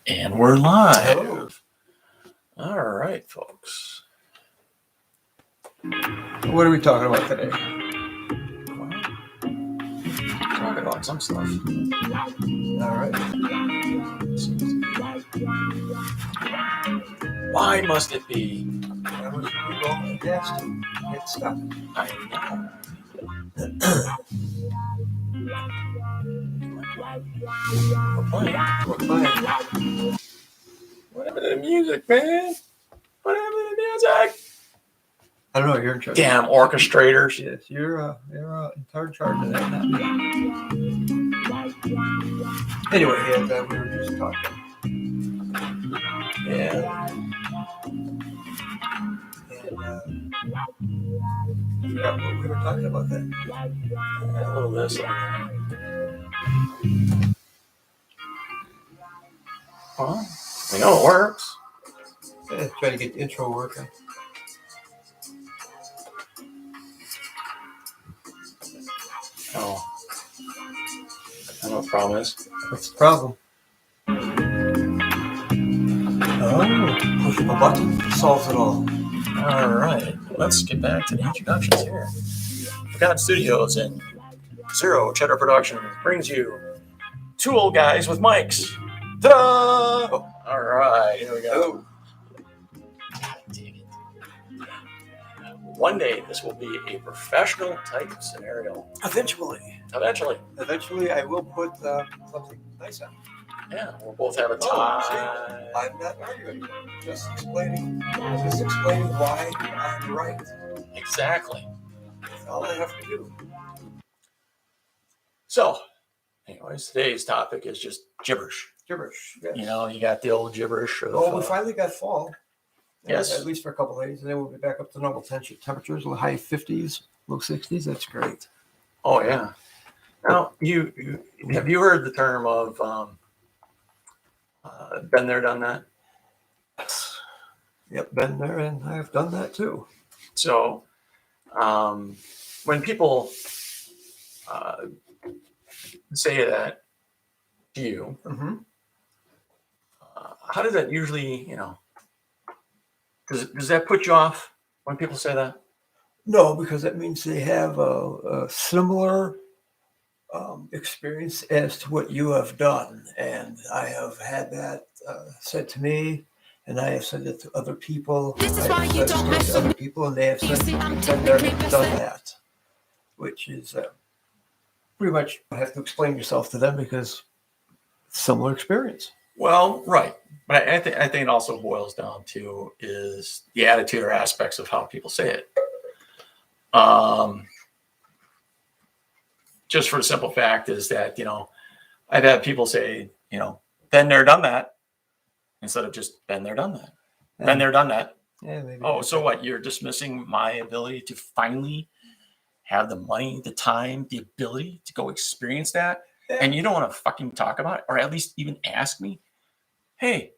And we're live. Hello. All right, folks. What are we talking about today? Well, talking about some stuff. All right. Why must it be? That was we go and gas to get stuck. I know. We're playing. What happened to the music, man? What happened to the music? I don't know. You're in charge. Damn orchestrators. Yes, you're in charge of that. Not me. Anyway, yeah, we were just talking. Yeah. And I forgot what we were talking about then. A little this. Well, we know it works. Yeah, try to get the intro working. Oh. I know what the problem is. What's the problem? Oh, push a button solves it all. All right, let's get back to the introductions here. Forgotten Studios and Zero Cheddar Productions brings you two old guys with mics. Ta-da! Oh. All right, here we go. Oh, God dang it. One day this will be a professional type scenario. eventually, Eventually. I will put something nice on. Yeah, we'll both have a Oh, tie. I'm not arguing. Just explaining why I'm right. Exactly. That's all I have to do. So, anyways, today's topic is just gibberish. Gibberish. Yes. You know, you got the old gibberish. Of, Well, we finally got fall. Yes. At least for a couple of days, and then we'll be back up to normal temperatures, high 50s, low 60s. That's great. Oh yeah. Now, you have you heard the term of been there, done that? Yep, been there, and I've done that too. So, when people say that to you, Mm-hmm. how does that usually, does that put you off when people say that? No, because that means they have a similar experience as to what you have done. And I have had that said to me, and I have said it to other people. This is I why have you said don't it mess to with other me. people, and they have You said, see, I'm been there, typically done myself. that. Which is pretty much you have to explain yourself to them because similar experience. Well, right. But I think it also boils down to is the attitude or aspects of how people say it. Just for the simple fact is that, I've had people say, been there, done that, instead of just been there, done that. Been there, done that. Yeah, maybe. Oh, so what? You're dismissing my ability to finally have the money, the time, the ability to go experience that, and you don't want to fucking talk about it, or at least even ask me, hey,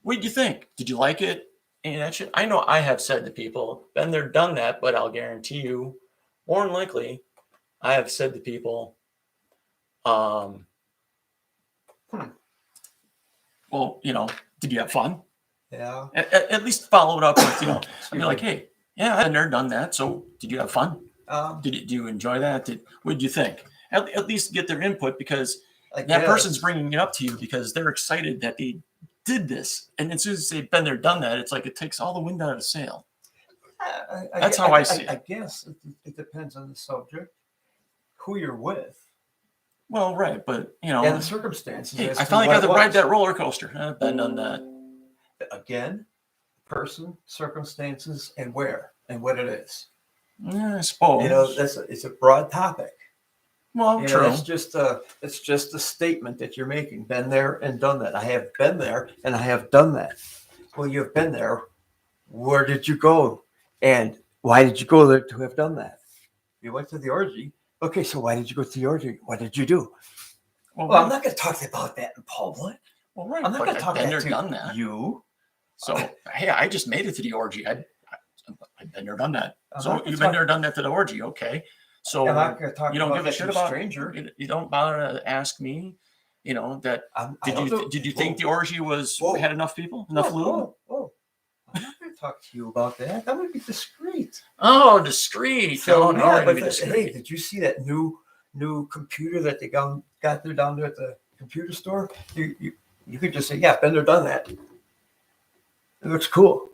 what did you think? Did you like it? And that shit. I know I have said to people, been there, done that, but I'll guarantee you, more than likely, I have said to people, well, did you have fun? Yeah. At least follow it up with, I'd be like, hey, yeah, I've never done that. So did you have fun? Do you enjoy that? What did you think? At least get their input, because that person's bringing it up to you because they're excited that they did this. And as soon as they've been there, done that, it's like it takes all the wind out of the sail. That's how I see it. I guess it depends on the subject, who you're with. Well, right, but and the circumstances. Hey, I finally got to ride that roller coaster. I've been on that. Again, person, circumstances, and where and what it is. Yeah, I suppose. It's a broad topic. Well, true. It's just a statement that you're making. Been there and done that. I have been there and I have done that. Well, you've been there. Where did you go? And why did you go there to have done that? You went to the orgy. Okay, so why did you go to the orgy? What did you do? Well, I'm not going to talk about that in public. Well, right. I'm not going to talk about done that. You. So, hey, I just made it to the orgy. I've been there, done that. So you've been there, done that to the orgy. Okay. So I'm not going to talk you don't about give a shit about stranger. You don't bother to ask me You know that. I don't know. Did you think the orgy was Whoa. had enough people, enough lube? Whoa. I'm not going to talk to you about that. I'm going to be discreet. Oh, discreet. So, no, yeah, we're gonna but be discreet. hey, did you see that new computer that they got there down there at the computer store? You could just say, yeah, been there, done that. It looks cool.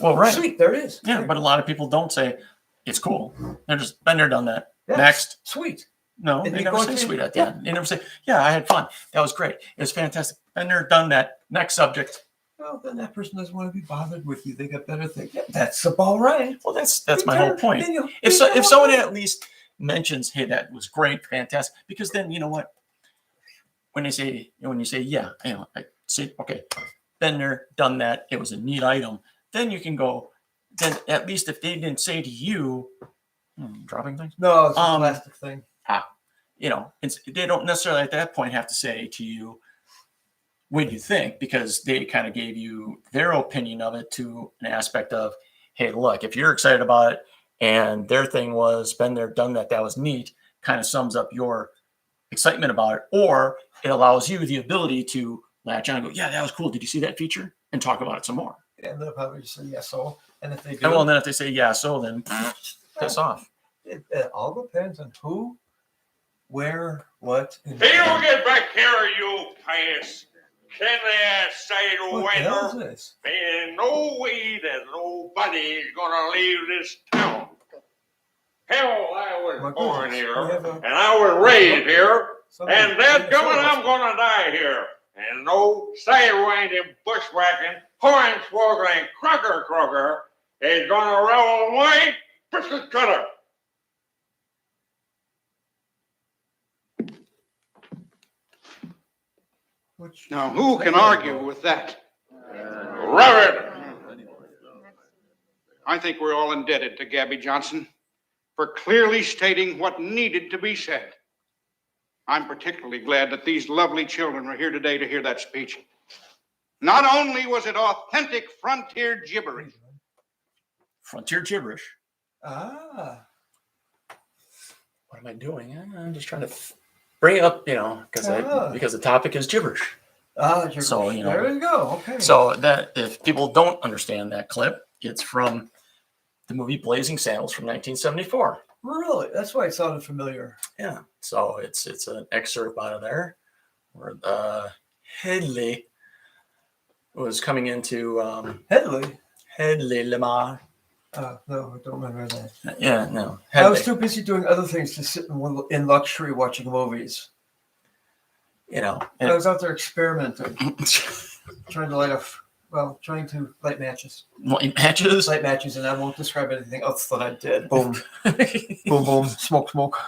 Well, right. Sweet, there it is. Yeah, There. but a lot of people don't say it's cool. They're just been there, done that. Yeah, Next. Sweet. No, And they you never go say to- sweet at the yeah. end. They never say, yeah, I had fun. That was great. It was fantastic. Been there, done that. Next subject. Well, then that person doesn't want to be bothered with you. They got better things. Yeah, that's about right. Well, that's my whole point. Then If someone at least mentions, hey, that was great, fantastic, because then you know what? When you say yeah, I say okay, been there, done that. It was a neat item. Then you can go. Then at least if they didn't say to you, dropping things. No, it's a plastic thing. They don't necessarily at that point have to say to you, what do you think? Because they kind of gave you their opinion of it to an aspect of, hey, look, if you're excited about it and their thing was been there, done that, that was neat, kind of sums up your excitement about it, or it allows you the ability to latch on and go, yeah, that was cool. Did you see that feature? And talk about it some more. And they'll probably just say yes, so. And if they do, And well, then if they say yeah, so then piss off. It all depends on who, where, what. And Hey, you get back here, you pious, side what the hell is winder. this? There's no way that nobody's gonna leave this town. Hell, I My was born goodness, here, we have and I was raised here, somebody- and that's coming, I'm gonna die here. And no sidewinding, bushwhacking, hornswoggling, crocker is gonna roll my biscuit cutter. Which- Now, who can argue with that? Reverend. I think we're all indebted to Gabby Johnson for clearly stating what needed to be said. I'm particularly glad that these lovely children are here today to hear that speech. Not only was it authentic frontier gibberish, Frontier gibberish. Ah, What am I doing? I'm just trying to bring it up, because the topic is gibberish. So, there you go. Okay. So that if people don't understand that clip, it's from the movie Blazing Saddles from 1974. Really, that's why it sounded familiar. Yeah. So it's an excerpt out of there where Headley was coming into Headley. Lamar. No, I don't remember that. Yeah, no. I was Headley. too busy doing other things to sit in luxury watching movies. I was out there experimenting, trying to light matches. Matches. Light matches, and I won't describe anything else that I did. Boom, boom, boom, smoke.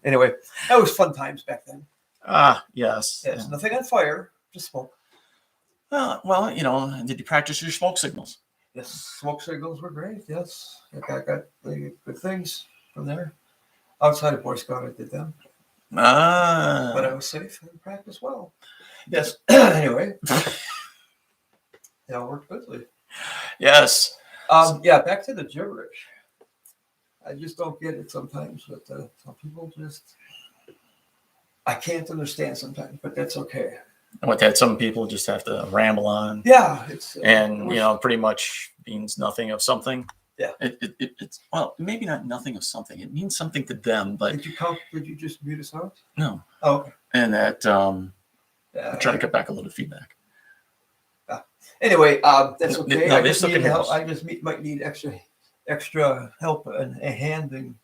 Anyway, that was fun times back then. Yes. Yes, nothing on fire, just smoke. Well, did you practice your smoke signals? Yes, smoke signals were great. Yes, I got really good things from there. Outside of Boy Scout, I did them, but I was safe and practiced well. Yes. Anyway, it all worked quickly. Yes. Back to the gibberish. I just don't get it sometimes, but some people I can't understand sometimes, but that's okay. What that some people just have to ramble on. Yeah, it's Pretty much means nothing of something. Yeah. It's maybe not nothing of something. It means something to them, but Did you just mute us out? no. Oh, okay. And that I'm Yeah. trying to get back a little feedback. Anyway, that's okay. No, I they just still need can hear help. us. I just might need extra help and a hand in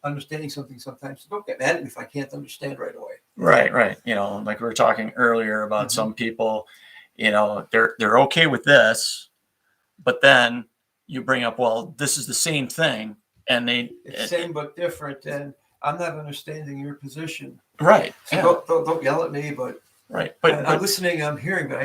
understanding something sometimes. So don't get mad at me if I can't understand right away. Right. Like we were talking earlier about some people, they're okay with this, but then you bring up, well, this is the same thing, and It's same but different, and I'm not understanding your position. right. So Yeah, don't yell at me, but right. I'm But listening, I'm hearing, but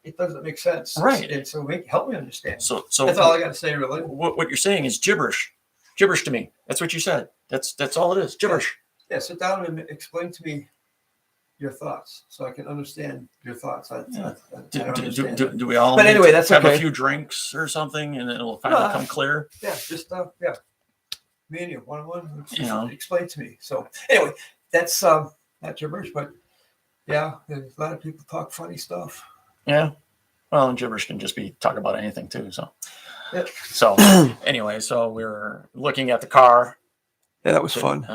it doesn't make sense. Right. And so help me understand. so That's all I got to say, really. what you're saying is gibberish to me. That's what you said. That's all it is. Gibberish. Yeah, sit down and explain to me your thoughts so I can understand your thoughts. I don't understand that. Do we all? But anyway, that's have okay. a few drinks or something, and it'll finally come clear. Yeah, just me and you, one-on-one. You know. Explain to me. So anyway, that's not gibberish, but Yeah, a lot of people talk funny stuff. Yeah. Well, and gibberish can just be talk about anything too. So, Yep. so anyway, so we were looking at the car. Yeah, that was fun.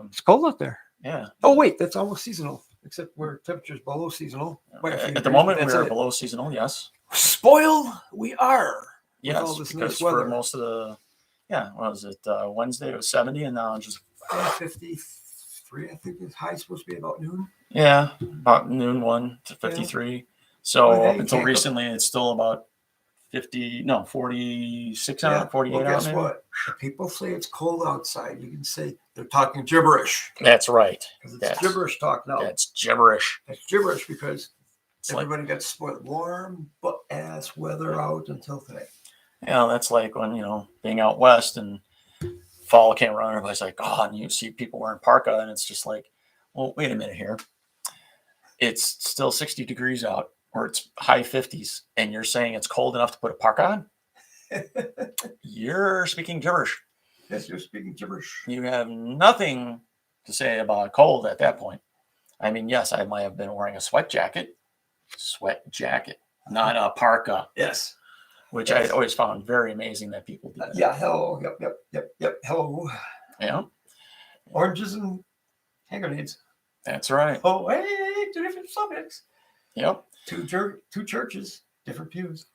It's cold out there. Yeah. Oh wait, that's almost seasonal, except where temperature's below seasonal. At the moment, we are below seasonal. Yes. Spoiled we are. With Yes, all this because nice weather. for most of the, what was it? Wednesday it was 70, and now it's just 53. I think the high's supposed to be about noon. about noon 1 to 53. So Well, hey, up you until can't go- recently, it's still about 46 out, 48 well, out. guess Maybe. what? If people say it's cold outside, you can say they're talking gibberish. That's right. Because it's That's gibberish talk now. That's gibberish. It's gibberish because It's like, everybody got spoiled. Warm butt ass weather out until today. that's like when being out west and fall came around, everybody's like, oh, and you see people wearing parka, and it's just like, well, wait a minute here. It's still 60 degrees out, or it's high 50s, and you're saying it's cold enough to put a parka on? You're speaking gibberish. Yes, you're speaking gibberish. You have nothing to say about cold at that point. I mean, yes, I might have been wearing a sweat jacket, not a parka, Yes. which I always found very amazing that people do that. Yeah, hello. Yep. Hello. Yeah, Oranges and hand grenades. that's right. Oh, hey, two different subjects. Yep. Two churches, different pews.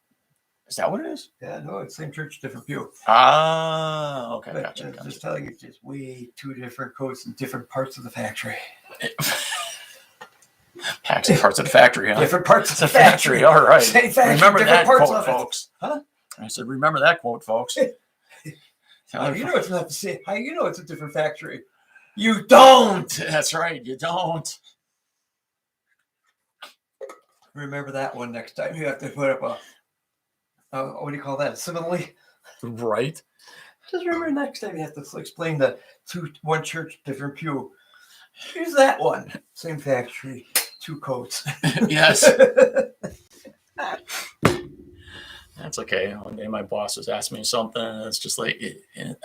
Is that what it is? Yeah, no, it's same church, different pew. Ah, okay, But, gotcha. Just telling you, just way two different coats in different parts of the factory. Packs and parts of the factory, huh? Different parts It's of a the factory. All right. Same factory, Remember that different parts quote, of it. folks. Huh? I said, remember that quote, folks. How you know it's not the same? How you know it's a different factory? You don't. That's right. You don't. Remember that one next time. You have to put up what do you call that? A simile? Right. Just remember next time you have to explain the one church, different pew. Here's that one. Same factory, two coats. Yes. That's okay. One day my boss was asking me something, and it's just like,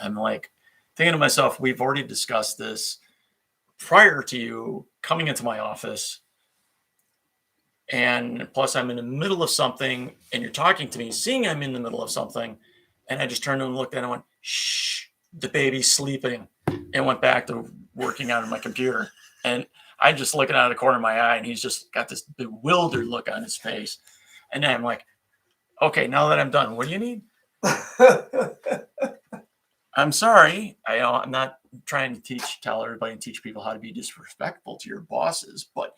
I'm like thinking to myself, we've already discussed this prior to you coming into my office. And plus, I'm in the middle of something, and you're talking to me, seeing I'm in the middle of something. And I just turned and looked at it and went, shh, the baby's sleeping, and went back to working on my computer. And I'm just looking out of the corner of my eye, and he's just got this bewildered look on his face. And then I'm like, okay, now that I'm done, what do you need? I'm sorry. I'm not trying to tell everybody and teach people how to be disrespectful to your bosses, but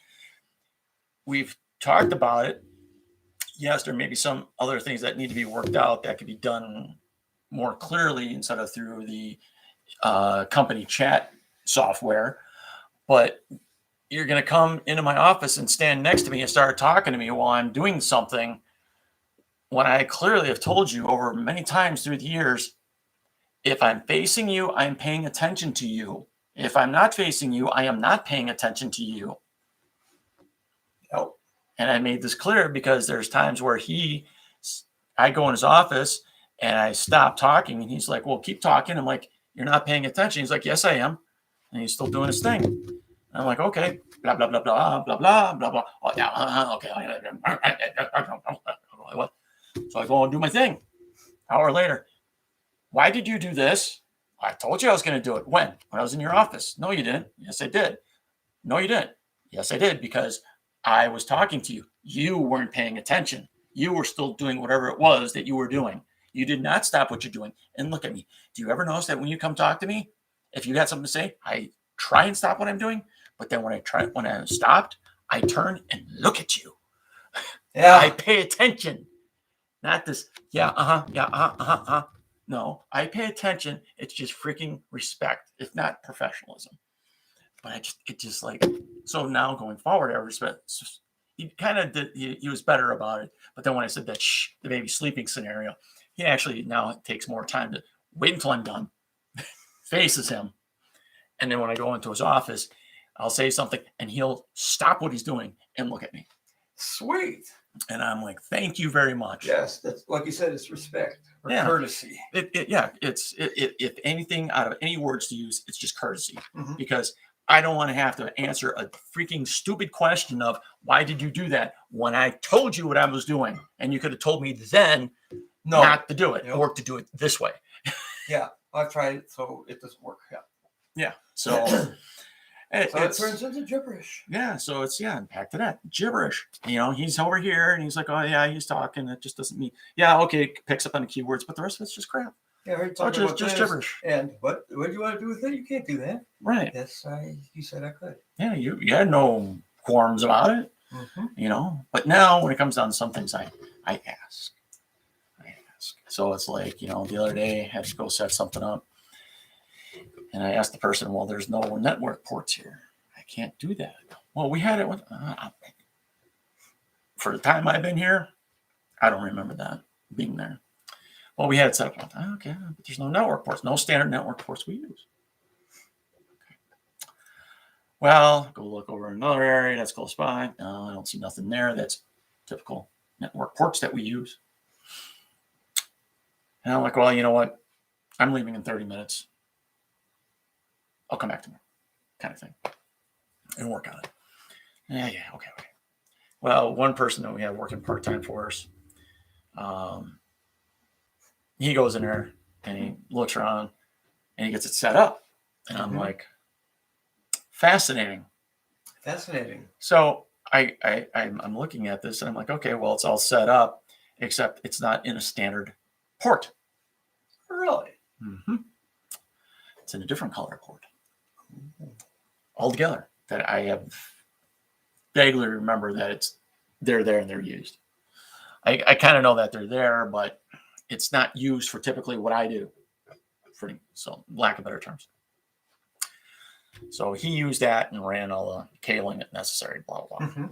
we've talked about it. Yes, there may be some other things that need to be worked out that could be done more clearly instead of through the company chat software. But you're going to come into my office and stand next to me and start talking to me while I'm doing something when I clearly have told you over many times through the years, if I'm facing you, I'm paying attention to you. If I'm not facing you, I am not paying attention to you. Nope. And I made this clear because there's times where I go in his office and I stop talking and he's like, well, keep talking. I'm like, you're not paying attention. He's like, yes, I am. And he's still doing his thing. And I'm like, okay, blah, blah, blah, blah, blah, blah, blah, blah. Oh, yeah, okay. What? So I go and do my thing. Hour later, why did you do this? I told you I was going to do it. When I was in your office. No, you didn't. Yes, I did. No, you didn't. Yes, I did, because I was talking to you. You weren't paying attention. You were still doing whatever it was that you were doing. You did not stop what you're doing and look at me. Do you ever notice that when you come talk to me, if you got something to say, I try and stop what I'm doing, but then when I stopped, I turn and look at you. Yeah. I pay attention. Not this, No, I pay attention. It's just freaking respect, if not professionalism. But so now going forward, I respect. He kind of did, he was better about it. But then when I said that, the baby sleeping scenario, he actually now takes more time to wait until I'm done, faces him. And then when I go into his office, I'll say something and he'll stop what he's doing and look at me. Sweet. And I'm like, thank you very much. Yes, that's like you said, it's respect or Yeah. courtesy. If anything out of any words to use, it's just courtesy, Mhm. because I don't want to have to answer a freaking stupid question of why did you do that when I told you what I was doing, and you could have told me then not to do it or to do it this way. Yeah, I've tried it, so it doesn't work. Yeah. Yeah. So So it turns into gibberish. Yeah. So it's back to that gibberish. He's over here and he's like, oh yeah, he's talking. It just doesn't mean okay, picks up on the keywords, but the rest of it's just crap. Yeah, we're talking about just this, gibberish. And what do you want to do with it? You can't do that. Right. Yes, you said I could. Yeah, you had no qualms about it. But now when it comes down to some things, I ask. So it's like, the other day I had to go set something up. And I asked the person, well, there's no network ports here. I can't do that. Well, we had it for the time I've been here. I don't remember that being there. Well, we had it set up. Okay, but there's no network ports, no standard network ports we use. Okay. Well, go look over another area that's close by. No, I don't see nothing there. That's typical network ports that we use. And I'm like, well, you know what? I'm leaving in 30 minutes. I'll come back tomorrow, kind of thing, and work on it. Yeah, okay. Well, one person that we have working part-time for us, he goes in there and he looks around and he gets it set up. And I'm like, fascinating. So I'm looking at this and I'm like, okay, well, it's all set up, except it's not in a standard port. Really? Mm-hmm. It's in a different color port. Altogether, that I have vaguely remember that they're there and they're used. I kind of know that they're there, but it's not used for typically what I do. So lack of better terms. So he used that and ran all the cabling that necessary, blah, blah, blah. Mm-hmm.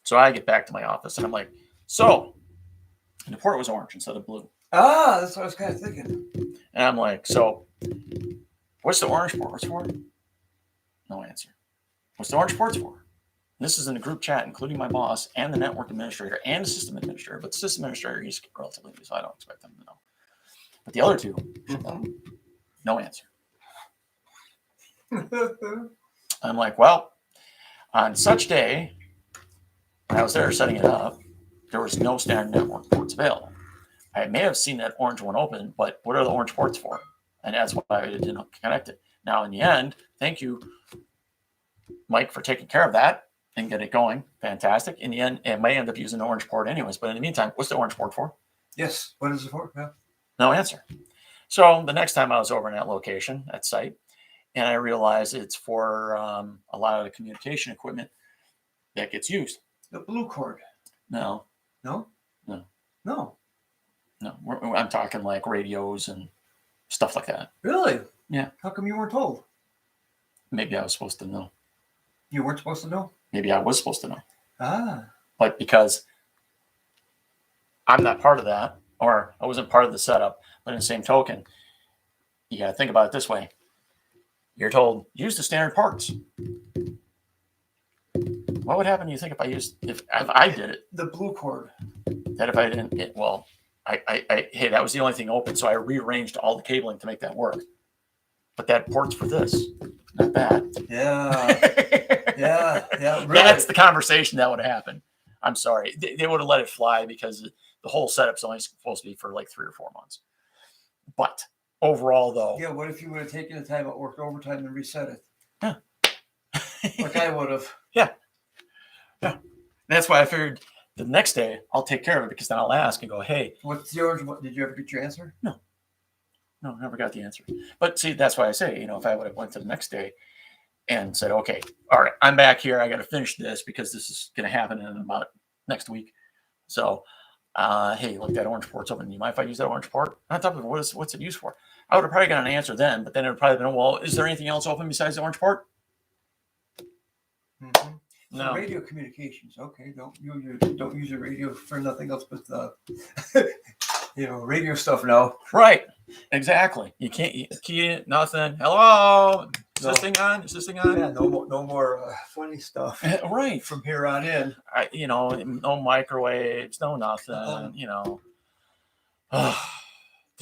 So I get back to my office and I'm like, and the port was orange instead of blue. Ah, that's what I was kind of thinking. And I'm like, so what's the orange port? What's for? No answer. What's the orange ports for? And this is in a group chat, including my boss and the network administrator and the system administrator. But the system administrator, he's relatively new, so I don't expect them to know. But the other two, no answer. I'm like, well, on such day, when I was there setting it up, there was no standard network ports available. I may have seen that orange one open, but what are the orange ports for? And that's why I didn't connect it. Now, in the end, thank you, Mike, for taking care of that and get it going. Fantastic. In the end, it may end up using the orange port anyways. But in the meantime, what's the orange port for? Yes. What is it for? Yeah. No answer. So the next time I was over in that location, that site, and I realized it's for a lot of the communication equipment that gets used. The blue cord. No. I'm talking like radios and stuff like that. Really? Yeah. How come you weren't told? Maybe I was supposed to know. You weren't supposed to know? Maybe I was supposed to know. Ah. But because I'm not part of that, or I wasn't part of the setup, but in the same token, you got to think about it this way. You're told, use the standard parts. What would happen, do you think, if I did it? The blue cord. That if I didn't, hey, that was the only thing open, so I rearranged all the cabling to make that work. But that port's for this, not that. Yeah, really. That's the conversation that would have happened. I'm sorry. They would have let it fly because the whole setup's only supposed to be for like 3 or 4 months. But overall, though. Yeah, what if you would have taken the time out, worked overtime, and reset it? Yeah. Like I would have. Yeah. That's why I figured the next day I'll take care of it, because then I'll ask and go, hey. What's the orange? Did you ever get your answer? No, never got the answer. But see, that's why I say, if I would have went to the next day and said, okay, all right, I'm back here. I got to finish this because this is going to happen in about next week. So, hey, look, that orange port's open. Do you mind if I use that orange port? On top of it, what's it used for? I would have probably got an answer then, but then it would probably been, well, is there anything else open besides the orange port? Mm-hmm. No. So radio communications. Okay, don't use your radio for nothing else but radio stuff now. Right. Exactly. You can't key it, nothing. Hello. Is this thing on? Yeah, no more funny stuff. Right. From here on in. No microwaves, no nothing, the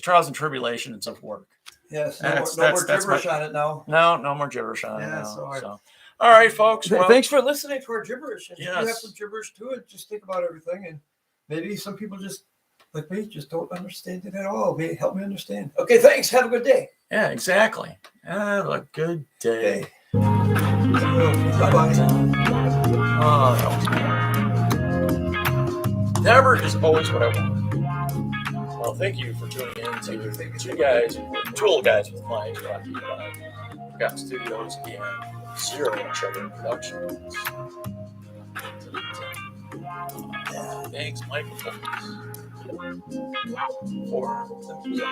trials and tribulations of work. Yes. No more gibberish on it now. No more gibberish on it. Yeah, now. So All right, folks. Well, Thanks for listening to our gibberish. If you have Yes. some gibberish to it, just think about everything. And maybe some people just, like me, just don't understand it at all. Maybe help me understand. Okay, thanks. Have a good day. yeah, exactly. Have a good day. Bye-bye. Oh, that was good. Never is always what I want. Well, thank you for tuning in to two old guys with mics talking about Forgotten Studios and Zero Cheddar Productions. Thanks, Michael, for the music.